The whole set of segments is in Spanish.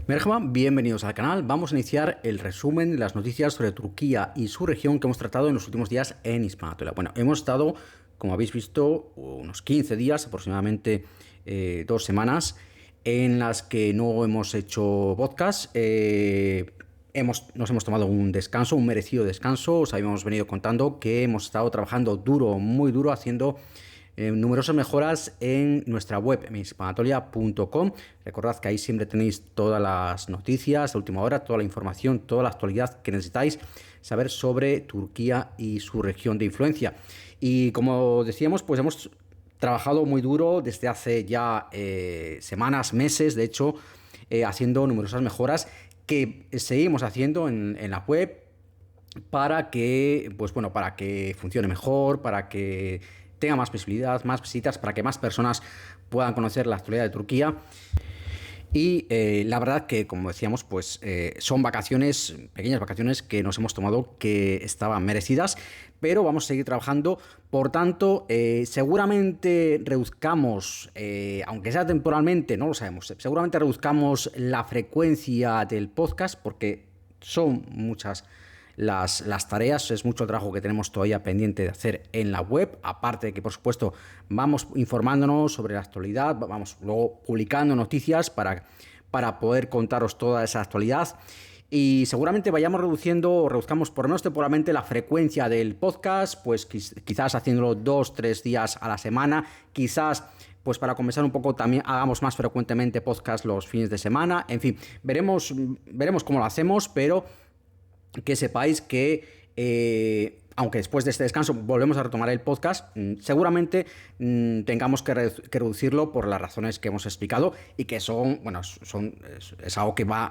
Merhaba, bienvenidos al canal. Vamos a iniciar el resumen de las noticias sobre Turquía y su región que hemos tratado en los últimos días en Hispanatolia. Bueno, hemos estado, como habéis visto, unos 15 días, aproximadamente 2 semanas, en las que no hemos hecho podcast. Nos hemos tomado un descanso, un merecido descanso. Os habíamos venido contando que hemos estado trabajando duro, muy duro, haciendo numerosas mejoras en nuestra web, hispanatolia.com. Recordad que ahí siempre tenéis todas las noticias de última hora, toda la información, toda la actualidad que necesitáis saber sobre Turquía y su región de influencia. Y como decíamos, pues hemos trabajado muy duro desde hace ya semanas, meses, de hecho, haciendo numerosas mejoras que seguimos haciendo en la web para que, para que funcione mejor, para que tenga más visibilidad, más visitas, para que más personas puedan conocer la actualidad de Turquía. Y la verdad que, como decíamos, pues son vacaciones, pequeñas vacaciones que nos hemos tomado que estaban merecidas, pero vamos a seguir trabajando. Por tanto, seguramente reduzcamos, aunque sea temporalmente, no lo sabemos, seguramente reduzcamos la frecuencia del podcast porque son muchas las tareas, es mucho trabajo que tenemos todavía pendiente de hacer en la web, aparte de que, por supuesto, vamos informándonos sobre la actualidad, vamos luego publicando noticias para poder contaros toda esa actualidad. Y seguramente vayamos reduzcamos por lo menos temporalmente la frecuencia del podcast, pues quizás haciéndolo 2-3 días a la semana, quizás pues para compensar un poco también hagamos más frecuentemente podcast los fines de semana. En fin, veremos cómo lo hacemos, pero que sepáis que aunque después de este descanso volvemos a retomar el podcast, seguramente tengamos que reducirlo por las razones que hemos explicado y que es algo que va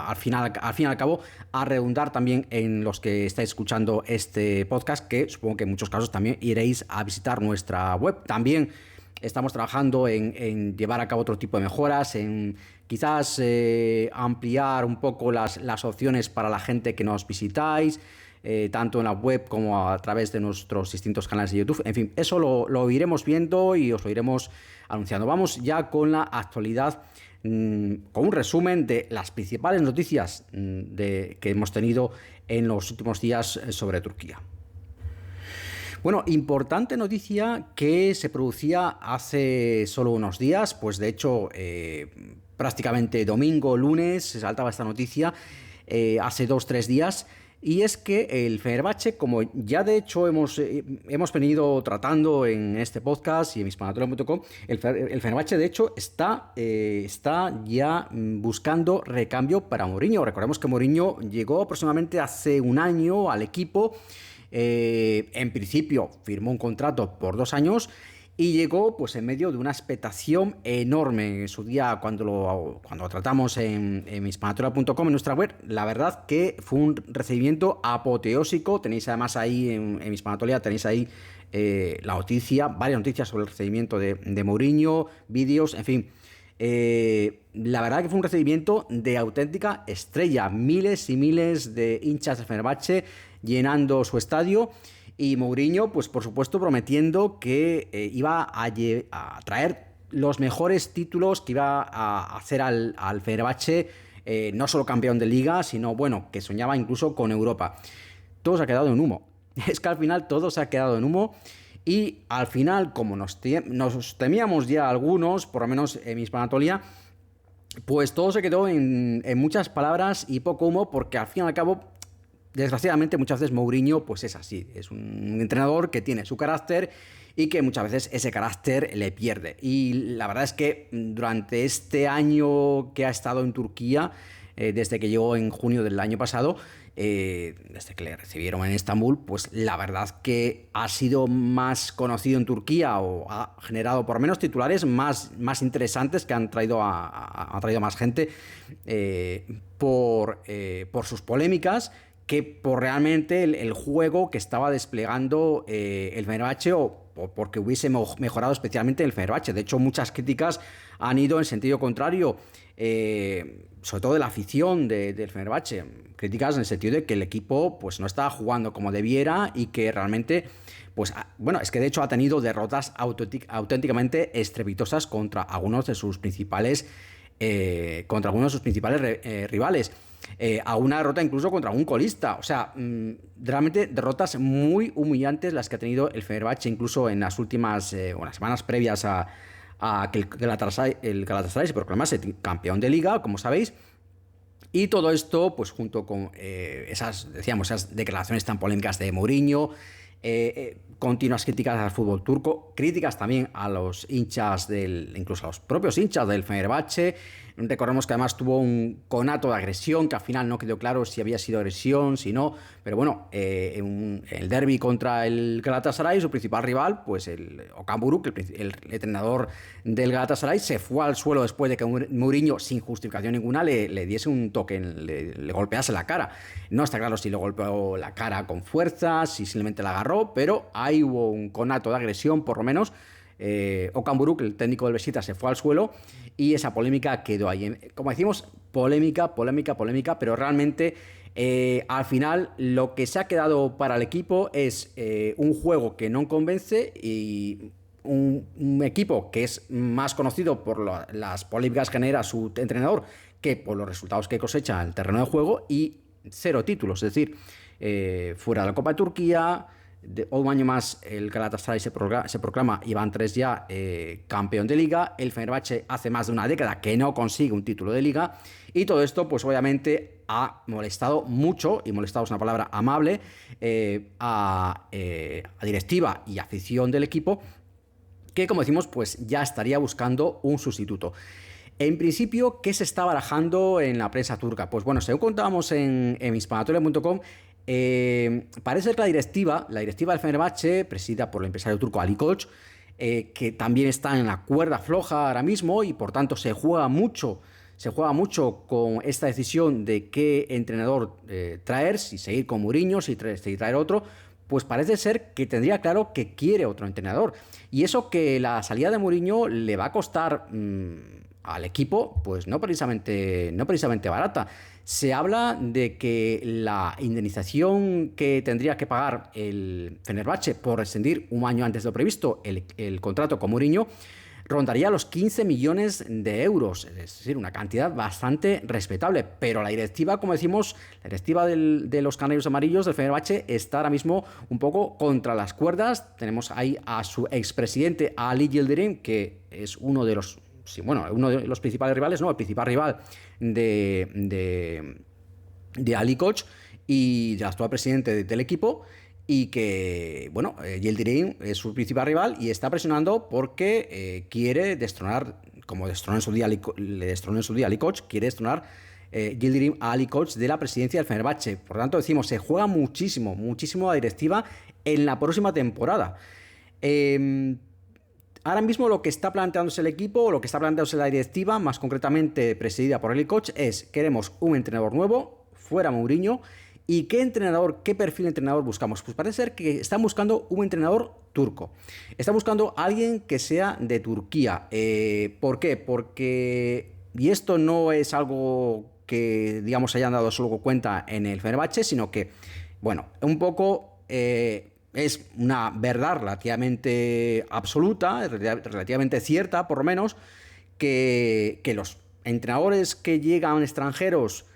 al fin y al cabo a redundar también en los que estáis escuchando este podcast, que supongo que en muchos casos también iréis a visitar nuestra web. También estamos trabajando en llevar a cabo otro tipo de mejoras, en quizás ampliar un poco las opciones para la gente que nos visitáis, tanto en la web como a través de nuestros distintos canales de YouTube. En fin, eso lo iremos viendo y os lo iremos anunciando. Vamos ya con la actualidad, con un resumen de las principales noticias que hemos tenido en los últimos días sobre Turquía. Bueno, importante noticia que se producía hace solo unos días, pues de hecho prácticamente domingo, lunes, se saltaba esta noticia hace 2-3 días, y es que el Fenerbahce, como ya de hecho hemos venido tratando en este podcast y en hispanatolia.com, el Fenerbahce de hecho está ya buscando recambio para Mourinho. Recordemos que Mourinho llegó aproximadamente hace un año al equipo. En principio firmó un contrato por 2 años y llegó pues en medio de una expectación enorme. En su día, cuando lo tratamos en hispanatolia.com, en nuestra web, la verdad que fue un recibimiento apoteósico. Tenéis además ahí en Hispanatolia, tenéis ahí la noticia, varias noticias sobre el recibimiento de Mourinho, vídeos, en fin. La verdad que fue un recibimiento de auténtica estrella, miles y miles de hinchas de Fenerbahce llenando su estadio, y Mourinho, pues por supuesto prometiendo que iba a traer los mejores títulos, que iba a hacer al Fenerbahce no solo campeón de liga, sino bueno, que soñaba incluso con Europa. Todo se ha quedado en humo. Es que al final todo se ha quedado en humo. Y al final, como nos temíamos ya algunos, por lo menos en Hispanatolia, pues todo se quedó en muchas palabras y poco humo, porque al fin y al cabo, desgraciadamente, muchas veces Mourinho pues es así, es un entrenador que tiene su carácter y que muchas veces ese carácter le pierde. Y la verdad es que durante este año que ha estado en Turquía, desde que llegó en junio del año pasado, desde que le recibieron en Estambul, pues la verdad que ha sido más conocido en Turquía, o ha generado por lo menos titulares más interesantes, que han traído a más gente por sus polémicas, que por realmente el juego que estaba desplegando el Fenerbahce, o porque hubiese mejorado especialmente el Fenerbahce. De hecho, muchas críticas han ido en sentido contrario, sobre todo de la afición del Fenerbahce. Críticas en el sentido de que el equipo pues no estaba jugando como debiera y que realmente, pues bueno, es que de hecho ha tenido derrotas auténticamente estrepitosas contra algunos de sus principales contra algunos de sus principales rivales. A una derrota incluso contra un colista. O sea, realmente derrotas muy humillantes las que ha tenido el Fenerbahce, incluso en las últimas las semanas previas a que el Galatasaray se proclamase campeón de liga, como sabéis. Y todo esto, pues junto con esas declaraciones tan polémicas de Mourinho, continuas críticas al fútbol turco, críticas también a los hinchas incluso a los propios hinchas del Fenerbahce. Recordemos que además tuvo un conato de agresión, que al final no quedó claro si había sido agresión, si no, pero bueno, en el derbi contra el Galatasaray, su principal rival, pues el Okan Buruk, el entrenador del Galatasaray, se fue al suelo después de que Mourinho, sin justificación ninguna, le diese un toque, le golpease la cara. No está claro si le golpeó la cara con fuerza, si simplemente la agarró, pero ahí hubo un conato de agresión, por lo menos. Okan Buruk, el técnico del Besiktas, se fue al suelo y esa polémica quedó ahí. Como decimos, polémica, pero realmente al final lo que se ha quedado para el equipo es un juego que no convence y un equipo que es más conocido por las polémicas que genera su entrenador que por los resultados que cosecha en el terreno de juego, y 0 títulos, es decir, fuera de la Copa de Turquía. Un año más el Galatasaray se proclama, y van 3 ya, campeón de liga. El Fenerbahce hace más de una década que no consigue un título de liga, y todo esto pues obviamente ha molestado mucho, y molestado es una palabra amable, a directiva y afición del equipo, que como decimos pues ya estaría buscando un sustituto. En principio, ¿qué se está barajando en la prensa turca? Pues bueno, según contábamos en hispanatoria.com, parece que la directiva del Fenerbahce, presidida por el empresario turco Ali Koç, que también está en la cuerda floja ahora mismo, y por tanto se juega mucho con esta decisión de qué entrenador traer, si seguir con Mourinho, si traer otro. Pues parece ser que tendría claro que quiere otro entrenador, y eso que la salida de Mourinho le va a costar al equipo, pues no precisamente barata. Se habla de que la indemnización que tendría que pagar el Fenerbahce por rescindir un año antes de lo previsto el contrato con Mourinho rondaría los 15 millones de euros, es decir, una cantidad bastante respetable. Pero la directiva, como decimos, la directiva de los Canarios Amarillos del Fenerbahce está ahora mismo un poco contra las cuerdas. Tenemos ahí a su expresidente, Ali Yildirim, que es uno de los principales rivales, el principal rival de Ali Koç y del actual presidente del equipo, y que, Yildirim es su principal rival y está presionando porque quiere destronar, como le destronó en su día Ali Koç, quiere destronar Yildirim a Ali Koç de la presidencia del Fenerbahce. Por lo tanto, decimos, se juega muchísimo la directiva en la próxima temporada. Ahora mismo lo que está planteándose el equipo, lo que está planteándose la directiva, más concretamente presidida por Ali Koç, es: queremos un entrenador nuevo, fuera Mourinho. ¿Y qué perfil de entrenador buscamos? Pues parece ser que están buscando un entrenador turco. Están buscando a alguien que sea de Turquía. ¿Por qué? Porque, y esto no es algo que, digamos, hayan dado solo cuenta en el Fenerbahce, sino que, un poco es una verdad relativamente absoluta, relativamente cierta, por lo menos, que los entrenadores que llegan extranjeros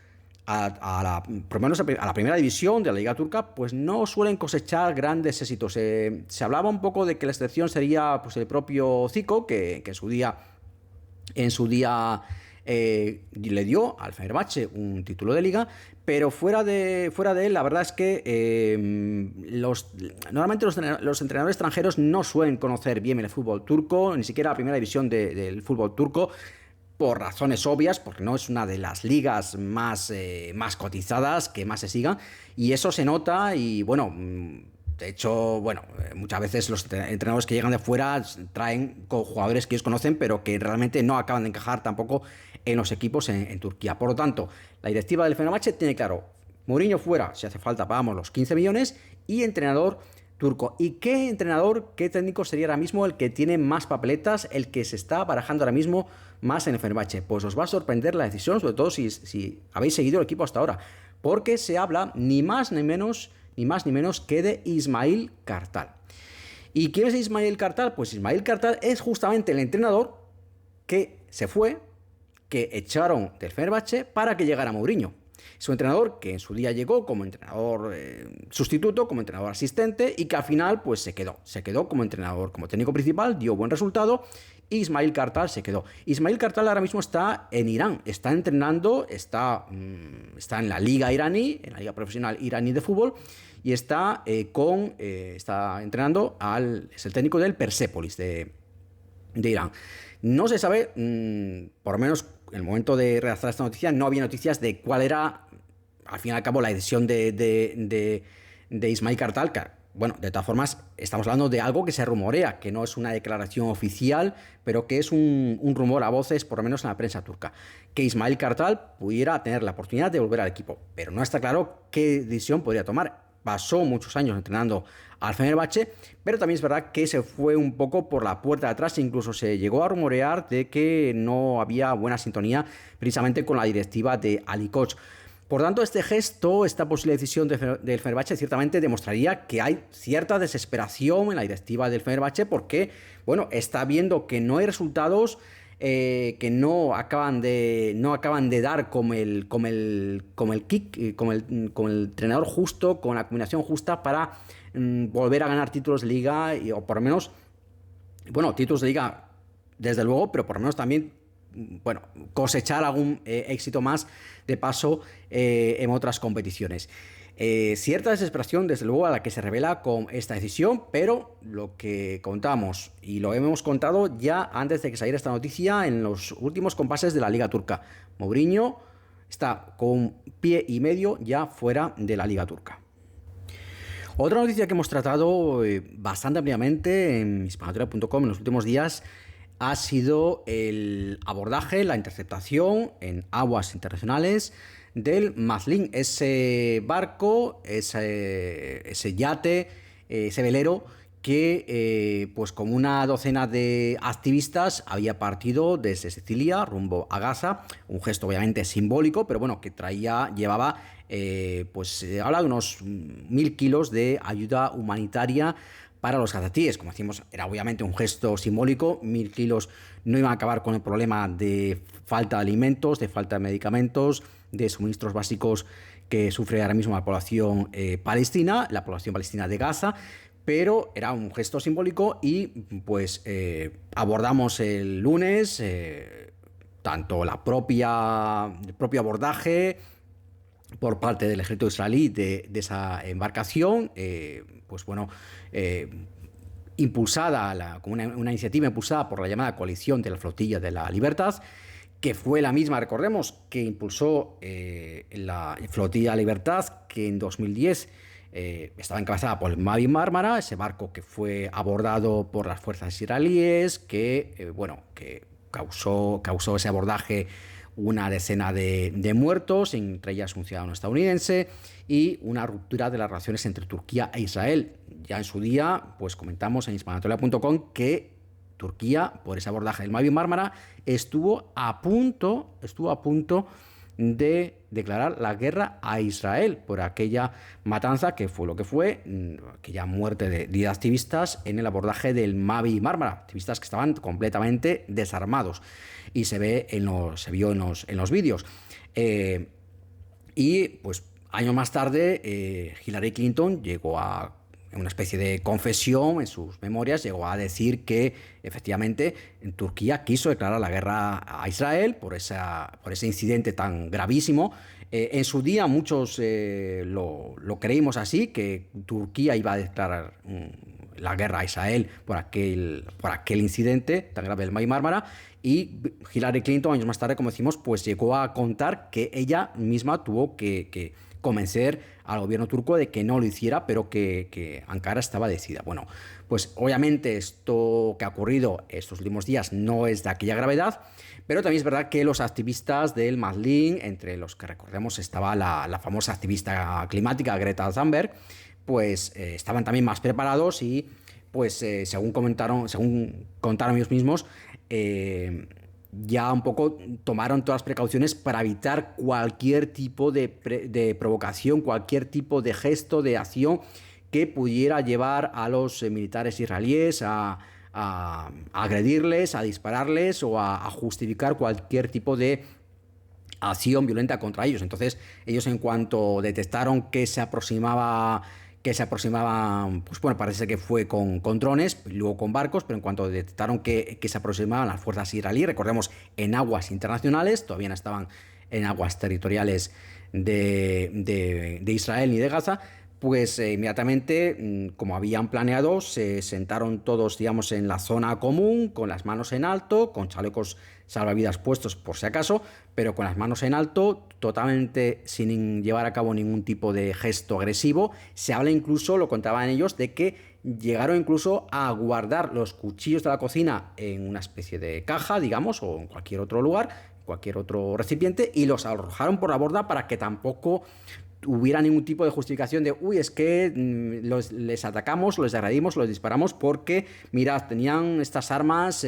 por lo menos a la primera división de la Liga Turca, pues no suelen cosechar grandes éxitos. Se hablaba un poco de que la excepción sería pues el propio Zico, que en su día le dio al Fenerbahce un título de liga, pero fuera de él, la verdad es que normalmente los entrenadores extranjeros no suelen conocer bien el fútbol turco, ni siquiera la primera división del fútbol turco, por razones obvias, porque no es una de las ligas más cotizadas, que más se sigan, y eso se nota. Y de hecho, muchas veces los entrenadores que llegan de fuera traen con jugadores que ellos conocen, pero que realmente no acaban de encajar tampoco en los equipos en Turquía. Por lo tanto, la directiva del Fenerbahce tiene claro: Mourinho fuera, si hace falta pagamos los 15 millones, y entrenador turco. ¿Y qué técnico sería ahora mismo el que tiene más papeletas, el que se está barajando ahora mismo más en el Fenerbahce? Pues os va a sorprender la decisión, sobre todo si habéis seguido el equipo hasta ahora, porque se habla ni más ni menos que de Ismail Kartal. ¿Y quién es Ismail Kartal? Pues Ismail Kartal es justamente el entrenador que se fue que echaron del Fenerbahce para que llegara Mourinho. Es un entrenador que en su día llegó como entrenador sustituto, como entrenador asistente, y que al final pues se quedó como entrenador, como técnico principal, dio buen resultado. Ismail Kartal se quedó. Ismail Kartal ahora mismo está en Irán, está entrenando, está en la liga iraní, en la liga profesional iraní de fútbol, y está entrenando es el técnico del Persepolis de Irán. No se sabe, por lo menos en el momento de redactar esta noticia, no había noticias de cuál era, al fin y al cabo, la decisión de Ismail Kartal. Bueno, de todas formas, estamos hablando de algo que se rumorea, que no es una declaración oficial, pero que es un rumor a voces, por lo menos en la prensa turca, que Ismail Kartal pudiera tener la oportunidad de volver al equipo, pero no está claro qué decisión podría tomar. Pasó muchos años entrenando al Fenerbahce, pero también es verdad que se fue un poco por la puerta de atrás. Incluso se llegó a rumorear de que no había buena sintonía precisamente con la directiva de Ali Koç. Por tanto, este gesto, esta posible decisión del Fenerbahce ciertamente demostraría que hay cierta desesperación en la directiva del Fenerbahce, porque, bueno, está viendo que no hay resultados, que no acaban de dar como el kick, como el entrenador justo, con la combinación justa para volver a ganar títulos de liga, o por lo menos, bueno, títulos de liga desde luego, pero por lo menos también, bueno, cosechar algún éxito más de paso en otras competiciones. Cierta desesperación, desde luego, a la que se revela con esta decisión, pero lo que contamos y lo hemos contado ya antes de que saliera esta noticia en los últimos compases de la Liga Turca. Mourinho está con pie y medio ya fuera de la Liga Turca. Otra noticia que hemos tratado bastante ampliamente en hispanatoria.com en los últimos días ha sido el abordaje, la interceptación en aguas internacionales del Mazlin, ese barco, ese yate, ese velero que pues como una docena de activistas había partido desde Sicilia rumbo a Gaza, un gesto obviamente simbólico, pero bueno, que llevaba habla de unos 1.000 kilos de ayuda humanitaria para los gazatíes. Como decimos, era obviamente un gesto simbólico. 1.000 kilos no iban a acabar con el problema de falta de alimentos, de falta de medicamentos, de suministros básicos que sufre ahora mismo la población palestina de Gaza, pero era un gesto simbólico y pues abordamos el lunes tanto el propio abordaje por parte del ejército israelí de esa embarcación, impulsada, como una iniciativa impulsada por la llamada Coalición de la Flotilla de la Libertad, que fue la misma, recordemos, que impulsó la Flotilla de la Libertad, que en 2010 estaba encabezada por el Mavi Marmara, ese barco que fue abordado por las fuerzas israelíes, que causó ese abordaje una decena de muertos, entre ellas un ciudadano estadounidense, y una ruptura de las relaciones entre Turquía e Israel. Ya en su día, pues comentamos en hispanatoria.com que Turquía, por ese abordaje del Mavi Mármara, estuvo a punto de declarar la guerra a Israel por aquella matanza que fue lo que fue, aquella muerte de 10 activistas en el abordaje del Mavi Mármara, activistas que estaban completamente desarmados, y se vio en los vídeos. Y pues años más tarde Hillary Clinton llegó a en una especie de confesión en sus memorias, llegó a decir que efectivamente en Turquía quiso declarar la guerra a Israel por ese incidente tan gravísimo. En su día muchos lo creímos así, que Turquía iba a declarar la guerra a Israel por aquel incidente tan grave del Mavi Mármara, y Hillary Clinton años más tarde, como decimos, pues llegó a contar que ella misma tuvo que convencer al gobierno turco de que no lo hiciera, pero que Ankara estaba decidida. Bueno, pues obviamente esto que ha ocurrido estos últimos días no es de aquella gravedad, pero también es verdad que los activistas del Mazlin, entre los que recordemos estaba la famosa activista climática Greta Thunberg, pues estaban también más preparados y pues según contaron ellos mismos, ya un poco tomaron todas las precauciones para evitar cualquier tipo de provocación, cualquier tipo de gesto, de acción que pudiera llevar a los militares israelíes a a agredirles, a dispararles o a justificar cualquier tipo de acción violenta contra ellos. Entonces, ellos, en cuanto detectaron que se aproximaban, pues bueno, parece que fue con drones, luego con barcos, pero en cuanto detectaron que se aproximaban las fuerzas israelíes, recordemos, en aguas internacionales, todavía no estaban en aguas territoriales de Israel ni de Gaza, pues inmediatamente, como habían planeado, se sentaron todos, digamos, en la zona común, con las manos en alto, con chalecos salvavidas puestos por si acaso, pero con las manos en alto, totalmente sin llevar a cabo ningún tipo de gesto agresivo. Se habla incluso, lo contaban ellos, de que llegaron incluso a guardar los cuchillos de la cocina en una especie de caja, digamos, o en cualquier otro lugar, cualquier otro recipiente, y los arrojaron por la borda para que tampoco hubiera ningún tipo de justificación de, uy, es que les atacamos, les agredimos, los disparamos porque, mirad, tenían estas armas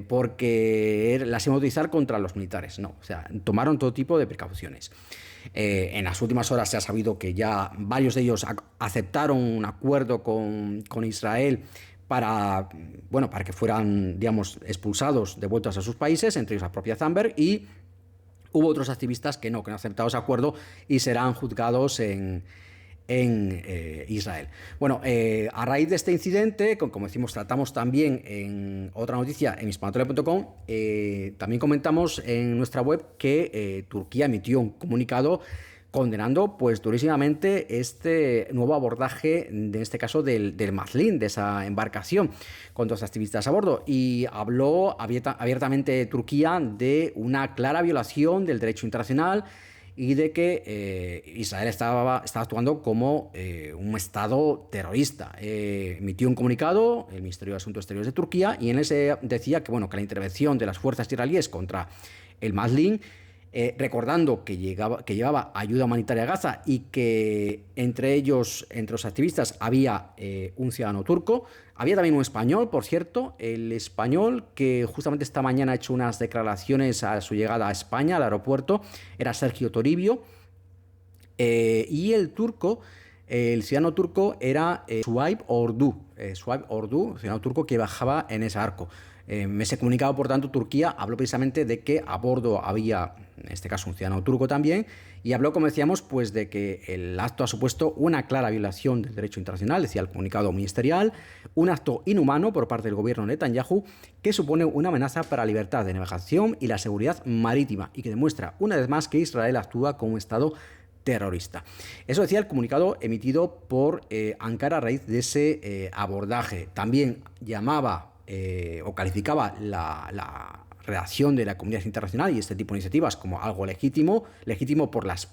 porque las iban a utilizar contra los militares. No, o sea, tomaron todo tipo de precauciones. En las últimas horas se ha sabido que ya varios de ellos aceptaron un acuerdo con Israel para que fueran, digamos, expulsados, devueltos a sus países, entre ellos la propia Thunberg, y hubo otros activistas que no han aceptado ese acuerdo y serán juzgados en Israel. Bueno, a raíz de este incidente, como decimos, tratamos también en otra noticia en hispanatolia.com, también comentamos en nuestra web que Turquía emitió un comunicado condenando pues durísimamente este nuevo abordaje, en este caso del Mazlin, de esa embarcación, con dos activistas a bordo, y habló abiertamente Turquía de una clara violación del derecho internacional y de que Israel estaba actuando como un estado terrorista. Emitió un comunicado el Ministerio de Asuntos Exteriores de Turquía, y en ese decía que la intervención de las fuerzas israelíes contra el Mazlin, recordando que llevaba ayuda humanitaria a Gaza y que entre los activistas había un ciudadano turco, había también un español, por cierto, el español que justamente esta mañana ha hecho unas declaraciones a su llegada a España, al aeropuerto, era Sergio Toribio, y el turco, el ciudadano turco era Suaib Ordu, ciudadano turco que bajaba en ese barco. Ese comunicado, por tanto, Turquía habló precisamente de que a bordo había, en este caso, un ciudadano turco también, y habló, como decíamos, pues de que el acto ha supuesto una clara violación del derecho internacional, decía el comunicado ministerial, un acto inhumano por parte del gobierno de Netanyahu, que supone una amenaza para la libertad de navegación y la seguridad marítima, y que demuestra una vez más que Israel actúa como un estado terrorista. Eso decía el comunicado emitido por Ankara a raíz de ese abordaje. También llamaba o calificaba la reacción de la comunidad internacional y este tipo de iniciativas como algo legítimo por las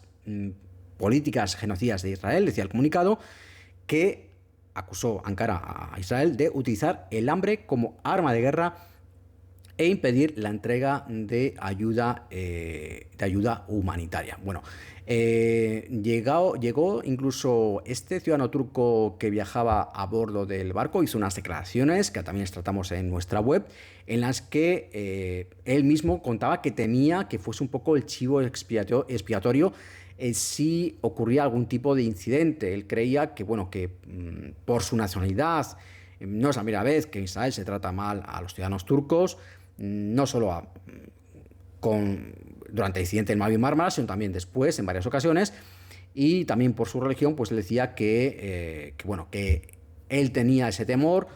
políticas genocidas de Israel. Decía el comunicado que acusó Ankara a Israel de utilizar el hambre como arma de guerra e impedir la entrega de ayuda humanitaria. Bueno, llegó incluso este ciudadano turco que viajaba a bordo del barco, hizo unas declaraciones que también tratamos en nuestra web, en las que él mismo contaba que temía que fuese un poco el chivo expiatorio si ocurría algún tipo de incidente. Él creía que por su nacionalidad, no es la primera vez que en Israel se trata mal a los ciudadanos turcos, no solo durante el incidente del Mavi Mármara, sino también después, en varias ocasiones, y también por su religión, pues le decía que él tenía ese temor,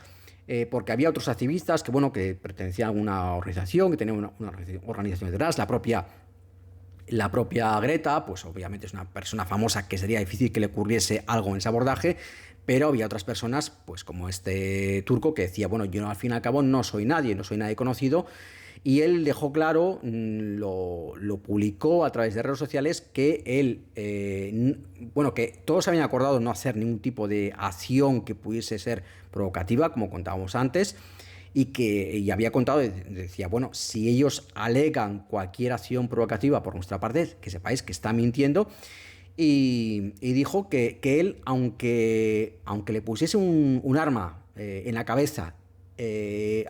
porque había otros activistas que pertenecían a una organización, que tenían una organización detrás, la propia Greta, pues obviamente es una persona famosa que sería difícil que le ocurriese algo en ese abordaje, pero había otras personas, pues como este turco, que decía, yo al fin y al cabo no soy nadie conocido, y él dejó claro, lo publicó a través de redes sociales, que él, que todos habían acordado no hacer ningún tipo de acción que pudiese ser provocativa, como contábamos antes, y había contado, decía, si ellos alegan cualquier acción provocativa por nuestra parte, que sepáis que está mintiendo. Y dijo que él, aunque le pusiese un arma en la cabeza,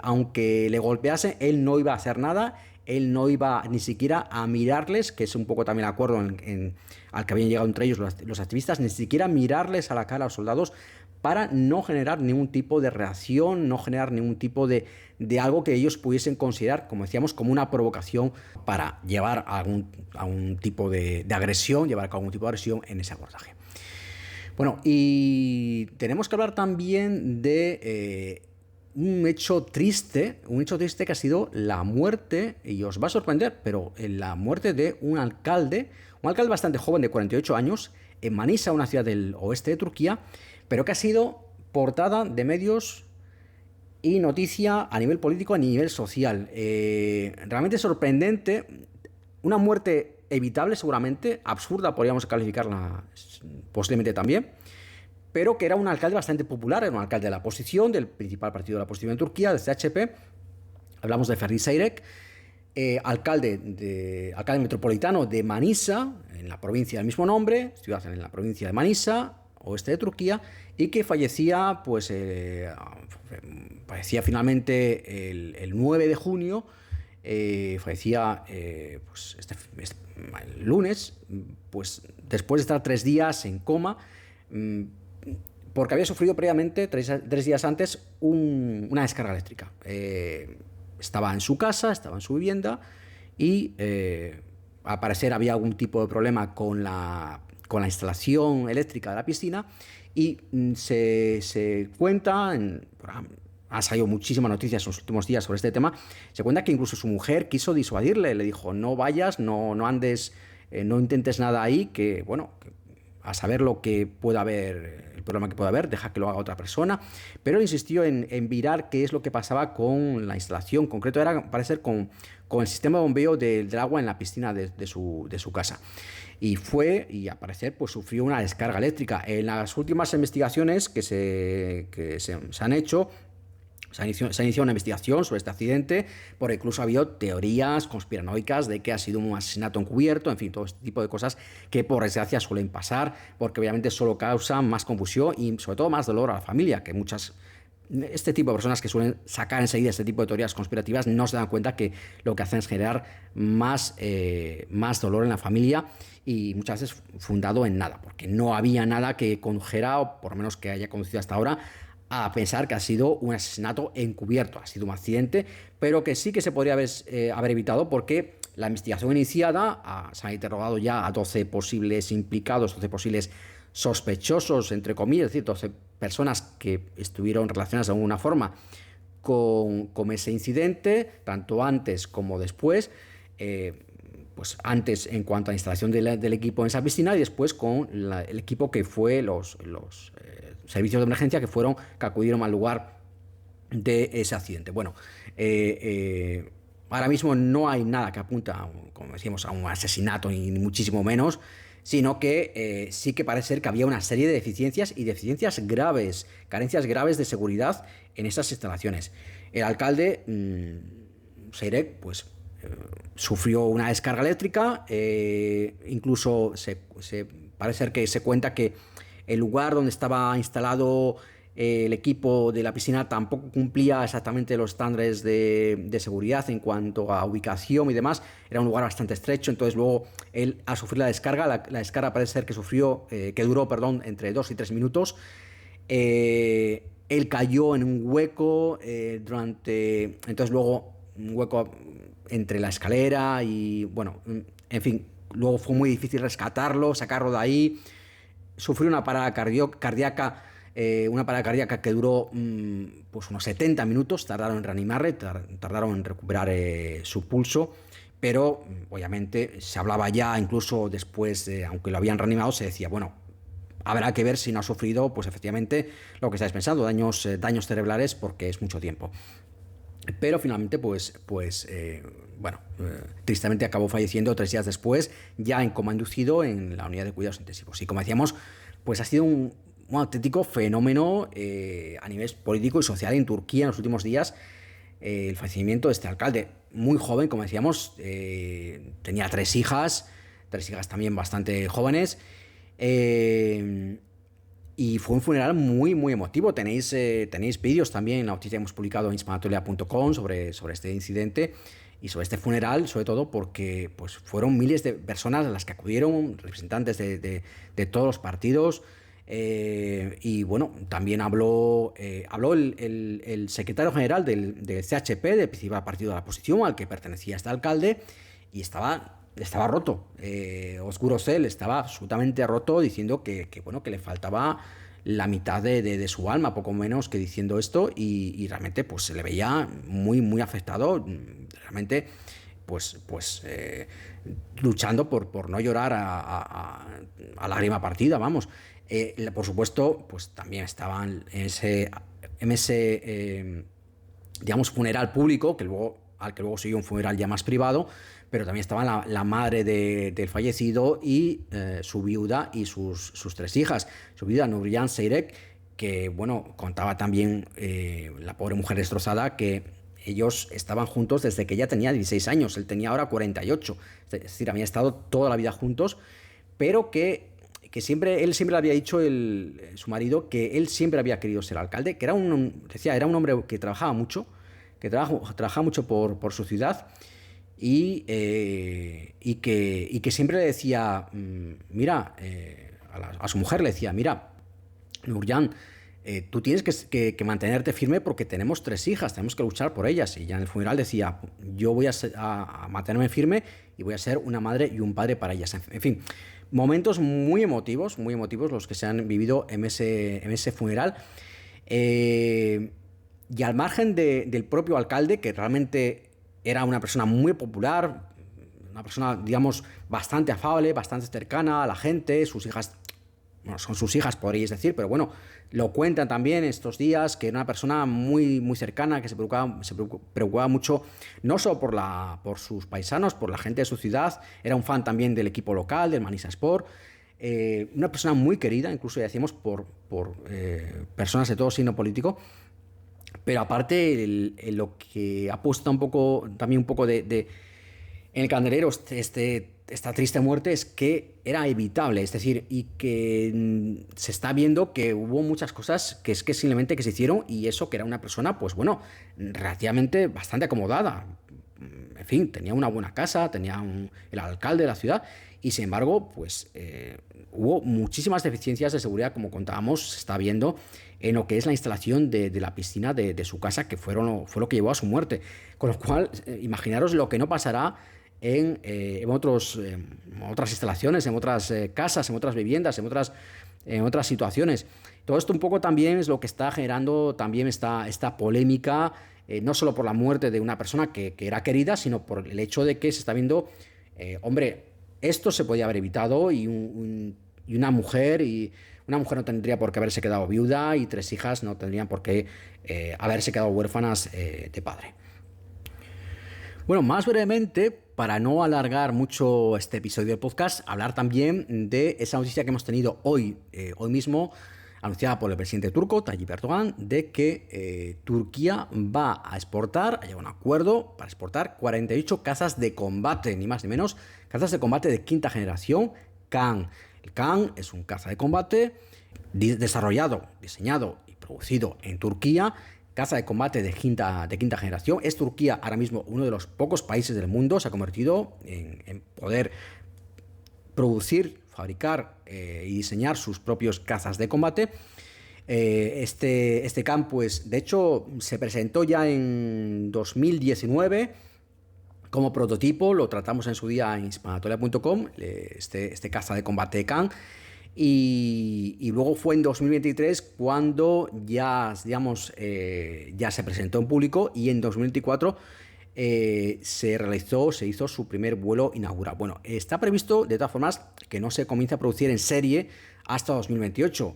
aunque le golpease, él no iba a hacer nada, él no iba ni siquiera a mirarles, que es un poco también el acuerdo al que habían llegado entre ellos los activistas, ni siquiera mirarles a la cara a los soldados para no generar ningún tipo de reacción, no generar ningún tipo de algo que ellos pudiesen considerar, como decíamos, como una provocación para llevar a algún tipo de agresión, llevar a cabo algún tipo de agresión en ese abordaje. Bueno, y tenemos que hablar también de un hecho triste que ha sido la muerte, y os va a sorprender, pero la muerte de un alcalde bastante joven de 48 años, en Manisa, una ciudad del oeste de Turquía, pero que ha sido portada de medios y noticia a nivel político, a nivel social. Realmente sorprendente, una muerte evitable seguramente, absurda podríamos calificarla posiblemente también, pero que era un alcalde bastante popular, era un alcalde de la oposición, del principal partido de la oposición en Turquía, del CHP. Hablamos de Ferdi Seyrek, alcalde metropolitano de Manisa, en la provincia del mismo nombre, ciudad en la provincia de Manisa, oeste de Turquía, y que fallecía finalmente el 9 de junio, fallecía el lunes, pues después de estar 3 días en coma, porque había sufrido previamente, 3 días antes, una descarga eléctrica. Estaba en su casa, estaba en su vivienda, y al parecer había algún tipo de problema con la instalación eléctrica de la piscina, y se cuenta, ha salido muchísimas noticias en los últimos días sobre este tema, se cuenta que incluso su mujer quiso disuadirle, le dijo: no vayas, no andes, no intentes nada ahí, que bueno, a saber lo que pueda haber, el problema que pueda haber, deja que lo haga otra persona. Pero él insistió en mirar qué es lo que pasaba con la instalación. En concreto era, parece ser, con el sistema de bombeo del agua en la piscina de su casa. Y al parecer, pues sufrió una descarga eléctrica. En las últimas investigaciones que se han hecho, se ha iniciado una investigación sobre este accidente, porque incluso ha habido teorías conspiranoicas de que ha sido un asesinato encubierto, en fin, todo este tipo de cosas que por desgracia suelen pasar, porque obviamente solo causan más confusión y sobre todo más dolor a la familia, que este tipo de personas que suelen sacar enseguida este tipo de teorías conspirativas no se dan cuenta que lo que hacen es generar más dolor en la familia, y muchas veces fundado en nada, porque no había nada que condujera, o por lo menos que haya conducido hasta ahora, a pensar que ha sido un asesinato encubierto. Ha sido un accidente, pero que sí que se podría haber evitado, porque la investigación iniciada se ha interrogado ya a 12 posibles implicados, 12 posibles sospechosos, entre comillas, es decir, 12 personas que estuvieron relacionadas de alguna forma con ese incidente, tanto antes como después. Pues antes en cuanto a la instalación del equipo en esa piscina, y después con el equipo que fue los servicios de emergencia que acudieron al lugar de ese accidente. Bueno, ahora mismo no hay nada que apunta, como decíamos, a un asesinato, ni muchísimo menos, sino que sí que parece ser que había una serie de deficiencias graves, carencias graves de seguridad en esas instalaciones. El alcalde, Seyrek, pues sufrió una descarga eléctrica, incluso parece ser que se cuenta que el lugar donde estaba instalado el equipo de la piscina tampoco cumplía exactamente los estándares de seguridad en cuanto a ubicación y demás. Era un lugar bastante estrecho, entonces luego él, al sufrir la descarga, la descarga parece ser que duró entre 2 y 3 minutos. Él cayó en un hueco entonces luego un hueco entre la escalera y, bueno, en fin, luego fue muy difícil rescatarlo, sacarlo de ahí. Sufrió una parada cardíaca que duró pues unos 70 minutos, tardaron en reanimarle, tardaron en recuperar su pulso, pero obviamente se hablaba ya, incluso después, aunque lo habían reanimado, se decía, bueno, habrá que ver si no ha sufrido, pues efectivamente, lo que estáis pensando, daños cerebrales, porque es mucho tiempo. Pero finalmente, tristemente acabó falleciendo 3 días después, ya en coma inducido en la unidad de cuidados intensivos. Y como decíamos, pues ha sido un auténtico fenómeno a nivel político y social en Turquía en los últimos días, el fallecimiento de este alcalde, muy joven, como decíamos, tenía 3 hijas también bastante jóvenes, y fue un funeral muy, muy emotivo. Tenéis vídeos también en la noticia que hemos publicado en hispanatolia.com sobre este incidente, y sobre este funeral, sobre todo porque pues, fueron miles de personas a las que acudieron, representantes de todos los partidos. Y bueno, también habló el secretario general del CHP, del principal partido de la oposición, al que pertenecía este alcalde, y estaba roto. Osgur Özel estaba absolutamente roto, diciendo bueno, que le faltaba la mitad de su alma, poco menos, que diciendo esto, y realmente pues se le veía muy, muy afectado, realmente luchando por no llorar a lágrima partida, vamos. Por supuesto, pues también estaban en ese digamos, funeral público, al que luego siguió un funeral ya más privado, pero también estaba la madre del fallecido y su viuda y sus 3 hijas. Su viuda, Nurjan Seyrek, que, bueno, contaba también la pobre mujer destrozada, que ellos estaban juntos desde que ella tenía 16 años, él tenía ahora 48, es decir, habían estado toda la vida juntos, pero que él siempre le había dicho, su marido, que él siempre había querido ser alcalde, que era era un hombre que trabajaba mucho, por su ciudad, y que siempre le decía, mira, a su mujer le decía, mira, Nurjan, tú tienes que mantenerte firme porque tenemos 3 hijas, tenemos que luchar por ellas. Y ya en el funeral decía, yo voy a mantenerme firme y voy a ser una madre y un padre para ellas. En fin, momentos muy emotivos los que se han vivido en ese funeral. Y al margen del propio alcalde, que realmente era una persona muy popular, una persona, digamos, bastante afable, bastante cercana a la gente, sus hijas, bueno, son sus hijas, podríais decir, pero bueno, lo cuentan también estos días, que era una persona muy, muy cercana, que se preocupaba mucho, no solo por sus paisanos, por la gente de su ciudad, era un fan también del equipo local, del Manisaspor, una persona muy querida, incluso ya decíamos, por personas de todo signo político. Pero aparte, lo que ha puesto un poco en el candelero esta triste muerte es que era evitable, es decir, y que se está viendo que hubo muchas cosas que simplemente que se hicieron, y eso que era una persona, pues bueno, relativamente bastante acomodada. En fin, tenía una buena casa, el alcalde de la ciudad, y sin embargo, pues hubo muchísimas deficiencias de seguridad, como contábamos, se está viendo en lo que es la instalación de la piscina de su casa, que fue lo que llevó a su muerte. Con lo cual, imaginaros lo que no pasará en otras instalaciones, en otras casas, en otras viviendas, en otras situaciones. Todo esto un poco también es lo que está generando también esta polémica, no solo por la muerte de una persona que era querida, sino por el hecho de que se está viendo, hombre, esto se podía haber evitado, y una mujer no tendría por qué haberse quedado viuda, y 3 hijas no tendrían por qué haberse quedado huérfanas de padre. Bueno, más brevemente, para no alargar mucho este episodio del podcast, hablar también de esa noticia que hemos tenido hoy mismo, anunciada por el presidente turco, Tayyip Erdogan, de que Turquía va a llevar un acuerdo para exportar 48 cazas de combate, ni más ni menos, cazas de combate de 5ª generación, Kaan. El Kaan es un caza de combate desarrollado, diseñado y producido en Turquía, caza de combate de quinta generación. Es Turquía ahora mismo uno de los pocos países del mundo, se ha convertido en poder producir, fabricar y diseñar sus propios cazas de combate. Este Kaan, pues, de hecho, se presentó ya en 2019 como prototipo, lo tratamos en su día en hispanatoria.com, este caza de combate Kaan. Y luego fue en 2023 cuando ya se presentó en público, y en 2024 se hizo su primer vuelo inaugural. Bueno, está previsto de todas formas que no se comience a producir en serie hasta 2028.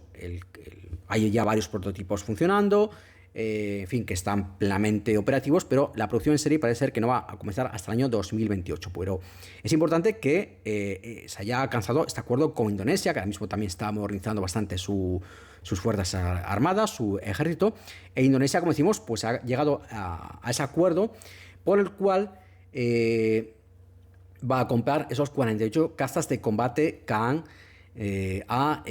Hay ya varios prototipos funcionando, en fin, que están plenamente operativos, pero la producción en serie parece ser que no va a comenzar hasta el año 2028. Pero es importante que se haya alcanzado este acuerdo con Indonesia, que ahora mismo también está modernizando bastante sus fuerzas armadas, su ejército. E Indonesia, como decimos, pues ha llegado a ese acuerdo por el cual va a comprar esos 48 cazas de combate Kaan a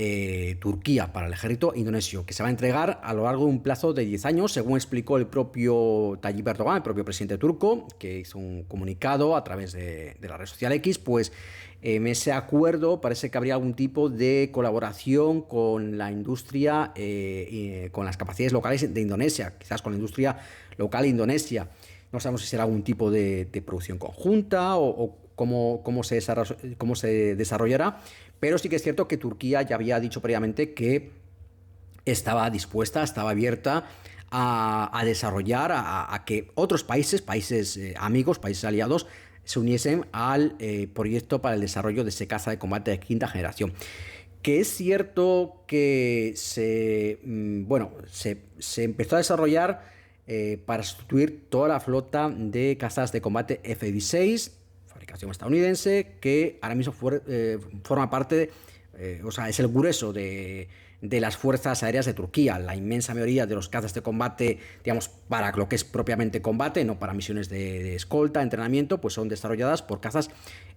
Turquía para el ejército indonesio, que se va a entregar a lo largo de un plazo de 10 años, según explicó el propio Tayyip Erdogan, el propio presidente turco, que hizo un comunicado a través de la red social X. Pues en ese acuerdo parece que habría algún tipo de colaboración con la industria, con las capacidades locales de Indonesia, quizás con la industria local indonesia. No sabemos si será algún tipo de producción conjunta o cómo se desarrollará, pero sí que es cierto que Turquía ya había dicho previamente que estaba dispuesta, estaba abierta a desarrollar, a que otros países amigos, países aliados, se uniesen al proyecto para el desarrollo de ese caza de combate de quinta generación. Que es cierto que se empezó a desarrollar para sustituir toda la flota de cazas de combate F-16, fabricación estadounidense, que ahora mismo forma parte, es el grueso de las fuerzas aéreas de Turquía. La inmensa mayoría de los cazas de combate, digamos, para lo que es propiamente combate, no para misiones de escolta, entrenamiento, pues son desarrolladas por cazas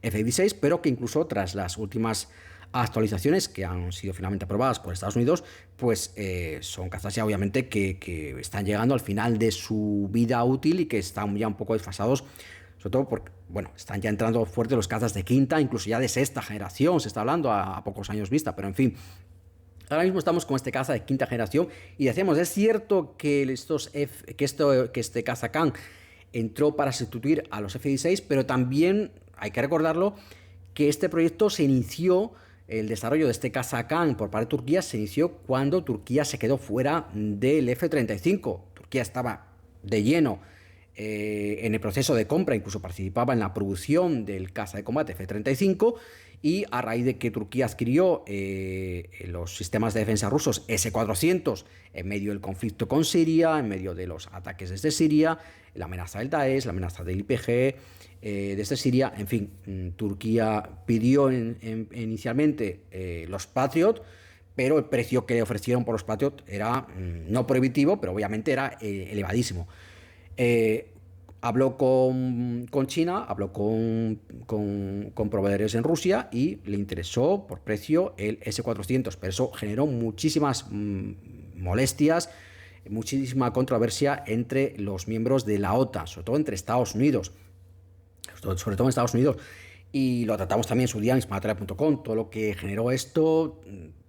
F-16, pero que incluso tras las últimas actualizaciones que han sido finalmente aprobadas por Estados Unidos, pues son cazas ya obviamente que están llegando al final de su vida útil y que están ya un poco desfasados, sobre todo porque, están ya entrando fuerte los cazas de quinta, incluso ya de sexta generación, se está hablando a pocos años vista, pero en fin. Ahora mismo estamos con este caza de quinta generación y decíamos, es cierto que este caza Khan entró para sustituir a los F-16, pero también hay que recordarlo que este proyecto se inició, el desarrollo de este caza Khan por parte de Turquía se inició cuando Turquía se quedó fuera del F-35. Turquía estaba de lleno en el proceso de compra, incluso participaba en la producción del caza de combate F-35, y a raíz de que Turquía adquirió los sistemas de defensa rusos S-400 en medio del conflicto con Siria, en medio de los ataques desde Siria, la amenaza del Daesh, la amenaza del IPG desde Siria, en fin, Turquía pidió inicialmente los Patriot, pero el precio que le ofrecieron por los Patriot era no prohibitivo, pero obviamente era elevadísimo. Habló con China, habló con proveedores en Rusia y le interesó por precio el S-400, pero eso generó muchísimas molestias, muchísima controversia entre los miembros de la OTAN, sobre todo entre Estados Unidos, sobre todo en Estados Unidos, y lo tratamos también en su día en hispanoteca.com. Todo lo que generó esto,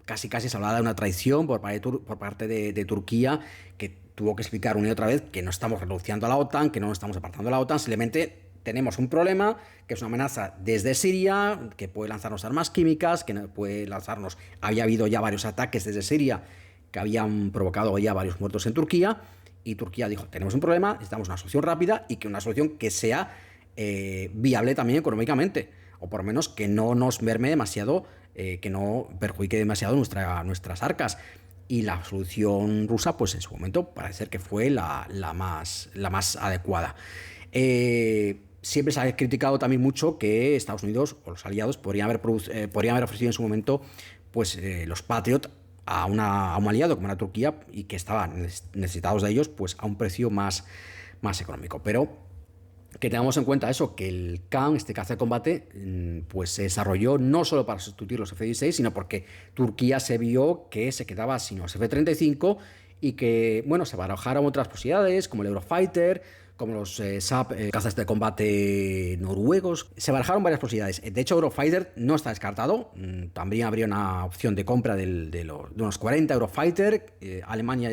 casi se hablaba de una traición por parte de Turquía, que tuvo que explicar una y otra vez que no estamos renunciando a la OTAN, que no nos estamos apartando de la OTAN, simplemente tenemos un problema, que es una amenaza desde Siria, que puede lanzarnos armas químicas, que puede lanzarnos... Había habido ya varios ataques desde Siria que habían provocado ya varios muertos en Turquía, y Turquía dijo, tenemos un problema, necesitamos una solución rápida y que una solución que sea viable también económicamente, o por lo menos que no nos merme demasiado, que no perjudique demasiado nuestras arcas. Y la solución rusa, pues en su momento parece ser que fue la más adecuada. Siempre se ha criticado también mucho que Estados Unidos o los aliados podrían haber ofrecido en su momento pues los Patriot a un aliado como era Turquía, y que estaban necesitados de ellos pues a un precio más económico. Pero que tengamos en cuenta eso, que el Khan, este caza de combate, pues se desarrolló no solo para sustituir los F-16, sino porque Turquía se vio que se quedaba sin los F-35 y que, se barajaron otras posibilidades, como el Eurofighter, como los SAP, cazas de combate noruegos. Se barajaron varias posibilidades. De hecho, Eurofighter no está descartado. También habría una opción de compra de unos 40 Eurofighter. Alemania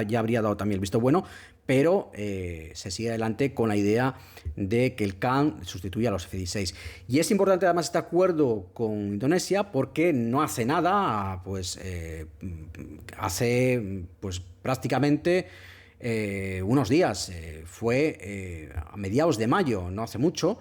ya habría dado también el visto bueno, pero se sigue adelante con la idea de que el Khan sustituya a los F-16. Y es importante además este acuerdo con Indonesia porque no hace nada, hace prácticamente unos días, fue a mediados de mayo, no hace mucho,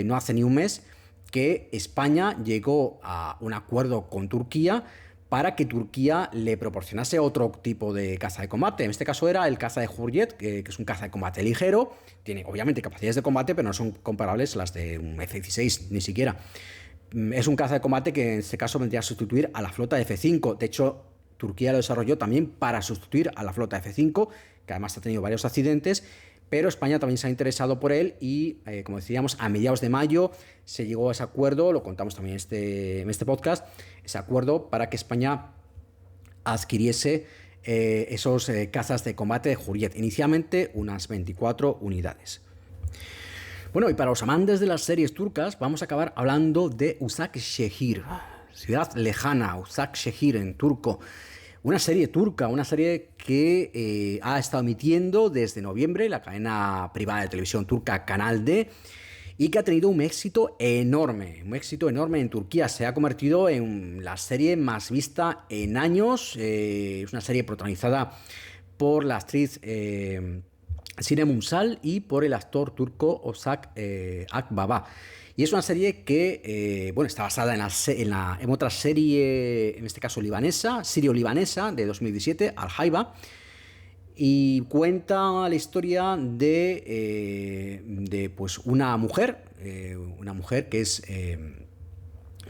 no hace ni un mes, que España llegó a un acuerdo con Turquía para que Turquía le proporcionase otro tipo de caza de combate. En este caso era el caza de Hurjet, que es un caza de combate ligero, tiene obviamente capacidades de combate, pero no son comparables a las de un F-16 ni siquiera. Es un caza de combate que en este caso vendría a sustituir a la flota de F-5. De hecho, Turquía lo desarrolló también para sustituir a la flota F-5, que además ha tenido varios accidentes, pero España también se ha interesado por él y, como decíamos, a mediados de mayo se llegó a ese acuerdo, lo contamos también en este podcast, ese acuerdo para que España adquiriese esos cazas de combate de Hurriyet, inicialmente unas 24 unidades. Bueno, y para los amantes de las series turcas, vamos a acabar hablando de Uşakşehir, ciudad lejana, Uşakşehir en turco. Una serie turca, una serie que ha estado emitiendo desde noviembre la cadena privada de televisión turca Kanal D y que ha tenido un éxito enorme en Turquía. Se ha convertido en la serie más vista en años. Es una serie protagonizada por la actriz Sinem Ünsal y por el actor turco Ozan Akbaba. Y es una serie que está basada en otra serie, en este caso libanesa, sirio-libanesa, de 2017, Al-Haiba, y cuenta la historia de pues una mujer que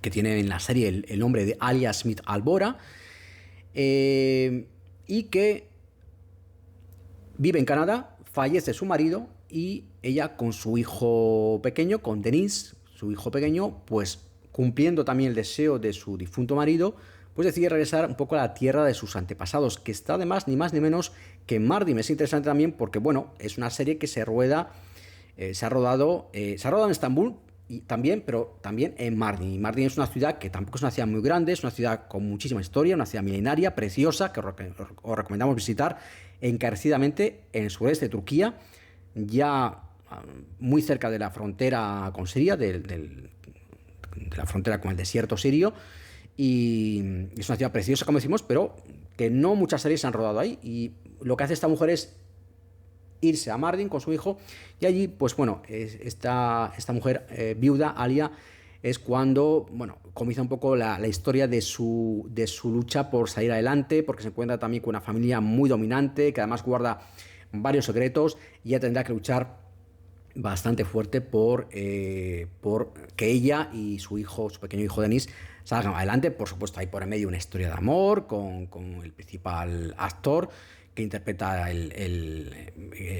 tiene en la serie el nombre de Alia Smith Albora, y que vive en Canadá, fallece su marido y ella con su hijo pequeño, con Denise, su hijo pequeño, pues cumpliendo también el deseo de su difunto marido, pues decide regresar un poco a la tierra de sus antepasados, que está además ni más ni menos que en Mardin. Es interesante también porque, bueno, es una serie que se ha rodado en Estambul y también, pero también en Mardin. Y Mardin es una ciudad que tampoco es una ciudad muy grande, es una ciudad con muchísima historia, una ciudad milenaria, preciosa, que os recomendamos visitar encarecidamente en el sureste de Turquía, ya muy cerca de la frontera con Siria, de la frontera con el desierto sirio, y es una ciudad preciosa, como decimos, pero que no muchas series se han rodado ahí, y lo que hace esta mujer es irse a Mardin con su hijo, y allí, pues bueno, esta mujer viuda, Alia, es cuando, bueno, comienza un poco la historia de su lucha por salir adelante, porque se encuentra también con una familia muy dominante, que además guarda varios secretos, y ella tendrá que luchar bastante fuerte por que ella y su pequeño hijo Denis, salgan adelante. Por supuesto, hay por en medio una historia de amor con el principal actor que interpreta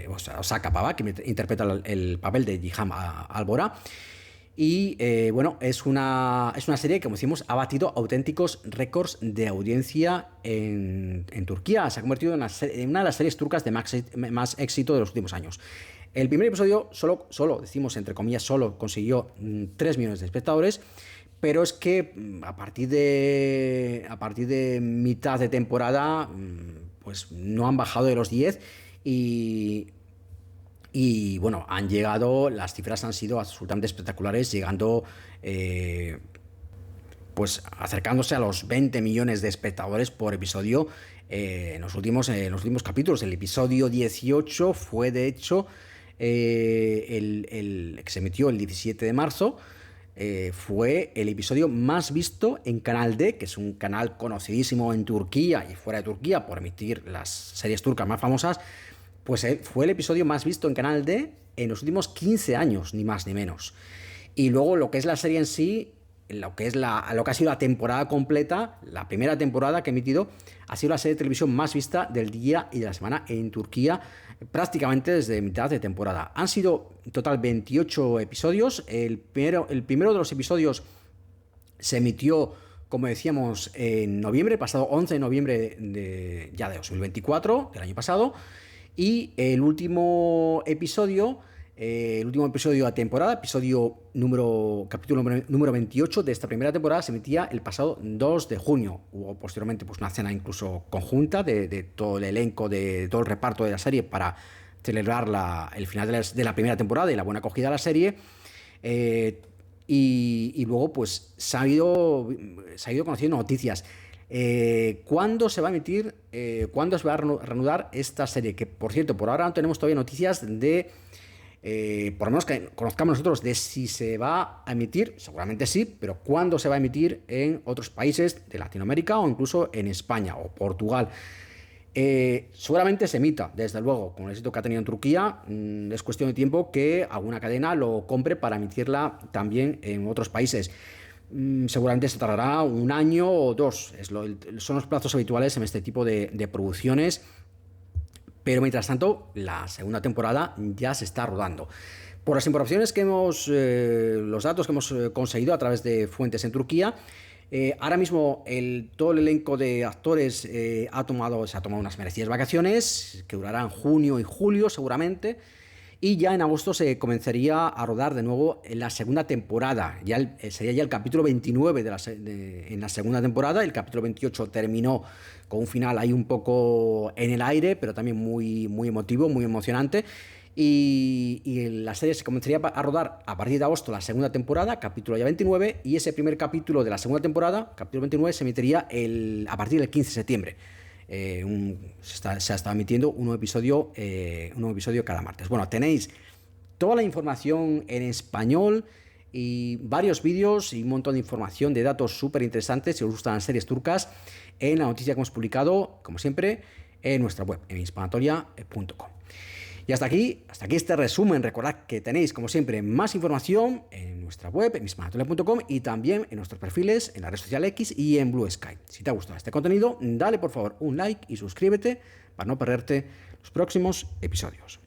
Ozan Akbaba, que interpreta el papel de Cihan Albora. Y bueno, es una serie que, como decimos, ha batido auténticos récords de audiencia en Turquía. Se ha convertido en una de las series turcas de más éxito de los últimos años. El primer episodio solo decimos entre comillas, solo consiguió 3 millones de espectadores, pero es que a partir de mitad de temporada pues no han bajado de los 10 y bueno, las cifras han sido absolutamente espectaculares, llegando pues acercándose a los 20 millones de espectadores por episodio en los últimos capítulos. El episodio 18 fue, de hecho, el que se emitió el 17 de marzo, fue el episodio más visto en Kanal D, que es un canal conocidísimo en Turquía y fuera de Turquía por emitir las series turcas más famosas. Pues fue el episodio más visto en Kanal D en los últimos 15 años, ni más ni menos. Y luego lo que es la serie en sí, lo que ha sido la temporada completa, la primera temporada que ha emitido, ha sido la serie de televisión más vista del día y de la semana en Turquía, prácticamente desde mitad de temporada. Han sido en total 28 episodios. El primero de los episodios se emitió, como decíamos, en noviembre, pasado 11 de noviembre de 2024, del año pasado. Y el último episodio de la temporada, capítulo número 28 de esta primera temporada, se emitía el pasado 2 de junio. Hubo posteriormente pues una cena incluso conjunta de todo el elenco, de todo el reparto de la serie para celebrar el final de la primera temporada y la buena acogida de la serie. Y luego pues se ha ido conociendo noticias. ¿Cuándo se va a emitir? ¿Cuándo se va a reanudar esta serie? Que, por cierto, por ahora no tenemos todavía noticias de, por lo menos que conozcamos nosotros, de si se va a emitir. Seguramente sí, pero ¿cuándo se va a emitir en otros países de Latinoamérica o incluso en España o Portugal? Seguramente se emita, desde luego, con el éxito que ha tenido en Turquía. Es cuestión de tiempo que alguna cadena lo compre para emitirla también en otros países. Seguramente se tardará 1 año o 2, son los plazos habituales en este tipo de producciones, Pero mientras tanto, la segunda temporada ya se está rodando. Por las informaciones que los datos que hemos conseguido a través de fuentes en Turquía, ahora mismo todo el elenco de actores se ha tomado unas merecidas vacaciones que durarán junio y julio seguramente. Y ya en agosto se comenzaría a rodar de nuevo en la segunda temporada. Sería ya el capítulo 29 en la segunda temporada. El capítulo 28 terminó con un final ahí un poco en el aire, pero también muy, muy emotivo, muy emocionante. Y la serie se comenzaría a rodar a partir de agosto la segunda temporada, capítulo ya 29, y ese primer capítulo de la segunda temporada, capítulo 29, se emitiría a partir del 15 de septiembre. Se ha estado emitiendo un nuevo episodio cada martes. Bueno, tenéis toda la información en español y varios vídeos y un montón de información, de datos súper interesantes si os gustan las series turcas, en la noticia que hemos publicado, como siempre, en nuestra web, en hispanotoria.com. Y hasta aquí este resumen. Recordad que tenéis, como siempre, más información en nuestra web, en hispanotoria.com, y también en nuestros perfiles en la red social X y en Blue Sky. Si te ha gustado este contenido, dale por favor un like y suscríbete para no perderte los próximos episodios.